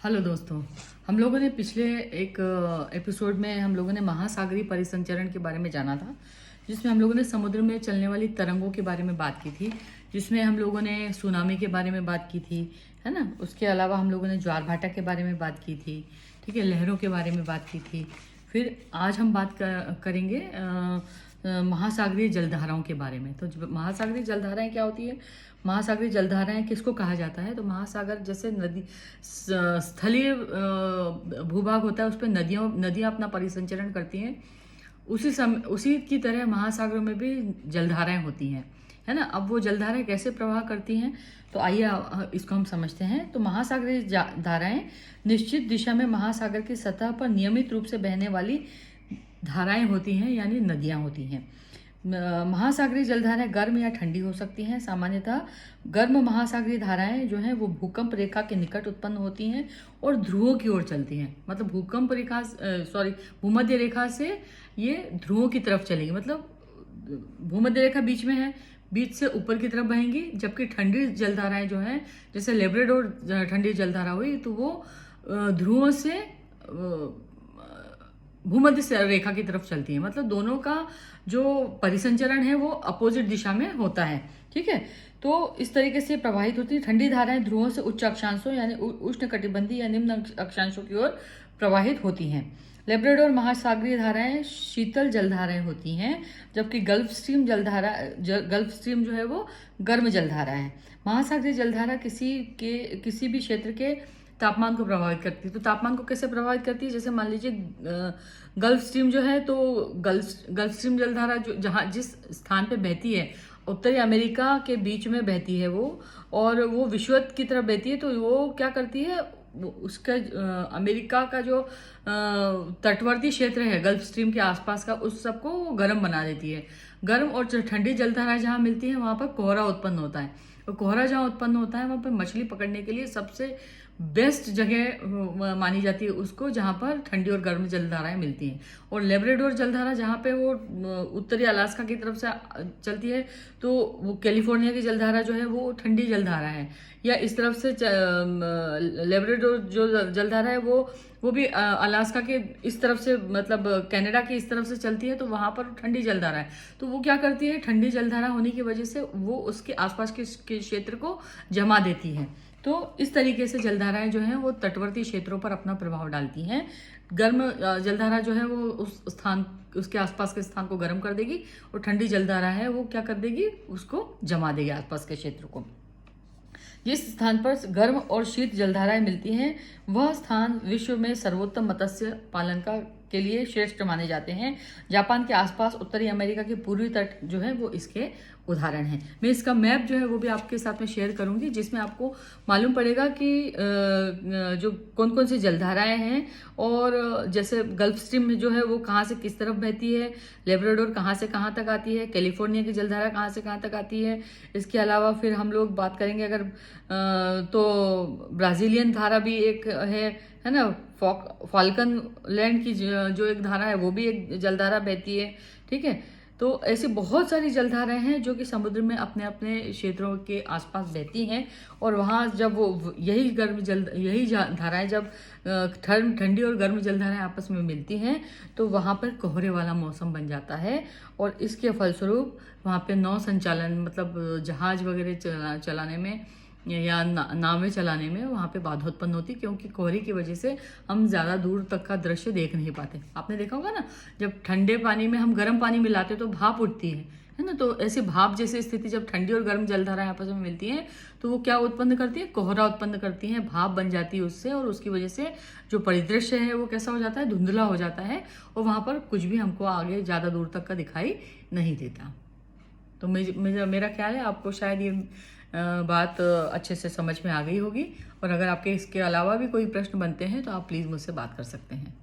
Hello दोस्तों, हम लोगों ने पिछले एक एपिसोड में हम लोगों ने महासागरीय परिसंचरण के बारे में जाना था, जिसमें हम लोगों ने समुद्र में चलने वाली तरंगों के बारे में बात की थी, जिसमें हम लोगों ने सुनामी के बारे में बात की थी, है ना। उसके अलावा हम लोगों ने ज्वार भाटा के बारे में बात की थी, ठीक है, लहरों के बारे में बात की थी। फिर आज हम बात करेंगे महासागरीय जलधाराओं के बारे में। तो महासागरीय जलधाराएं क्या होती है? महासागरीय जलधाराएं किसको कहा जाता है? तो महासागर जैसे नदी स्थलीय भूभाग होता है, उस पर नदियां अपना परिसंचरण करती हैं। उसी की तरह महासागरों में भी जलधाराएं होती हैं, है ना। अब वो जलधाराएं कैसे प्रवाह करती हैं, तो आइए इसको हम समझते हैं। तो महासागरीय धाराएं निश्चित दिशा में महासागर की सतह पर नियमित रूप से बहने वाली धाराएं होती हैं, यानी नदियां होती हैं। महासागरीय जलधाराएं गर्म या ठंडी हो सकती हैं। सामान्यतः गर्म महासागरीय धाराएं जो हैं वो भूकंप रेखा के निकट उत्पन्न होती हैं और ध्रुवों की ओर चलती हैं। मतलब भूमध्य रेखा से ये ध्रुवों की तरफ चलेगी। मतलब भूमध्य रेखा बीच में है, बीच से ऊपर की तरफ बहेंगी। जबकि ठंडी जलधाराएं जो हैं, जैसे लेब्राडोर ठंडी जलधारा हुई, तो वो ध्रुवों से भूमध्य रेखा की तरफ चलती है। मतलब दोनों का जो परिसंचरण है वो अपोजिट दिशा में होता है, ठीक है। तो इस तरीके से प्रवाहित होती है। ठंडी धाराएं ध्रुवों से उच्च अक्षांशों यानी उष्ण कटिबंधीय या निम्न अक्षांशों की ओर प्रवाहित होती हैं। लेब्राडोर महासागरीय धाराएं शीतल जलधाराएं होती हैं, जबकि गल्फ स्ट्रीम जो है वो गर्म जलधारा है। महासागरीय जलधारा किसी भी क्षेत्र के तापमान को प्रभावित करती है। तो तापमान को कैसे प्रभावित करती है? जैसे मान लीजिए गल्फ स्ट्रीम जो है, तो गल्फ स्ट्रीम जलधारा जिस स्थान पे बहती है, उत्तरी अमेरिका के बीच में बहती है वो, और वो विषुवत की तरफ बहती है। तो वो क्या करती है, उसका अमेरिका का जो तटवर्ती क्षेत्र है गल्फ स्ट्रीम के आसपास का, उस सबको वो गर्म बना देती है। गर्म और ठंडी जलधाराएं जहाँ मिलती है वहां पर कोहरा उत्पन्न होता है। और कोहरा जहाँ उत्पन्न होता है वहां पर मछली पकड़ने के लिए सबसे बेस्ट जगह मानी जाती है उसको, जहाँ पर ठंडी और गर्म जलधाराएं मिलती हैं। और लेब्राडोर जलधारा जहाँ पे वो उत्तरी अलास्का की तरफ से चलती है, तो वो कैलिफोर्निया की जलधारा जो है वो ठंडी जलधारा है। या इस तरफ से लेब्राडोर जो जलधारा है वो भी अलास्का के इस तरफ से, मतलब कनाडा की इस तरफ से चलती है, तो वहां पर ठंडी जलधारा है। तो वो क्या करती है, ठंडी जलधारा होने की वजह से वो उसके आसपास के क्षेत्र को जमा देती है। तो इस तरीके से जलधाराएं जो हैं वो तटवर्ती क्षेत्रों पर अपना प्रभाव डालती हैं। गर्म जलधारा जो है वो उसके आसपास के स्थान को गर्म कर देगी, और ठंडी जलधारा है वो क्या कर देगी, उसको जमा देगी आसपास के क्षेत्र को। जिस स्थान पर गर्म और शीत जलधाराएं मिलती हैं, वह स्थान विश्व में सर्वोत्तम मत्स्य पालन के लिए श्रेष्ठ माने जाते हैं। जापान के आसपास उत्तरी अमेरिका के पूर्वी तट जो है वो इसके उदाहरण हैं। मैं इसका मैप जो है वो भी आपके साथ में शेयर करूंगी, जिसमें आपको मालूम पड़ेगा कि जो कौन कौन सी जलधाराएं हैं, और जैसे गल्फ स्ट्रीम जो है वो कहाँ से किस तरफ बहती है, लेब्राडोर कहाँ से कहाँ तक आती है, कैलिफोर्निया की जलधारा कहाँ से कहाँ तक आती है। इसके अलावा फिर हम लोग बात करेंगे अगर तो ब्राजीलियन धारा भी एक है ना, फाल्कन लैंड की जो एक धारा है वो भी एक जलधारा बहती है, ठीक है। तो ऐसी बहुत सारी जलधाराएं हैं जो कि समुद्र में अपने अपने क्षेत्रों के आसपास बहती हैं। और वहाँ जब वो यही धाराएं जब ठंडी और गर्म जलधाराएं आपस में मिलती हैं, तो वहाँ पर कोहरे वाला मौसम बन जाता है। और इसके फलस्वरूप वहाँ पे नौ संचालन, मतलब जहाज वगैरह चलाने में या नावें चलाने में वहाँ पे बाधा उत्पन्न होती, क्योंकि कोहरे की वजह से हम ज़्यादा दूर तक का दृश्य देख नहीं पाते। आपने देखा होगा ना, जब ठंडे पानी में हम गर्म पानी मिलाते तो भाप उठती है ना। तो ऐसे भाप जैसी स्थिति जब ठंडी और गर्म जलधाराएं आपस में मिलती हैं, तो वो क्या उत्पन्न करती है, कोहरा उत्पन्न करती है, भाप बन जाती है उससे, और उसकी वजह से जो परिदृश्य है वो कैसा हो जाता है, धुंधला हो जाता है, और वहाँ पर कुछ भी हमको आगे ज़्यादा दूर तक का दिखाई नहीं देता। तो मेरा ख्याल है आपको शायद ये बात अच्छे से समझ में आ गई होगी। और अगर आपके इसके अलावा भी कोई प्रश्न बनते हैं तो आप प्लीज़ मुझसे बात कर सकते हैं।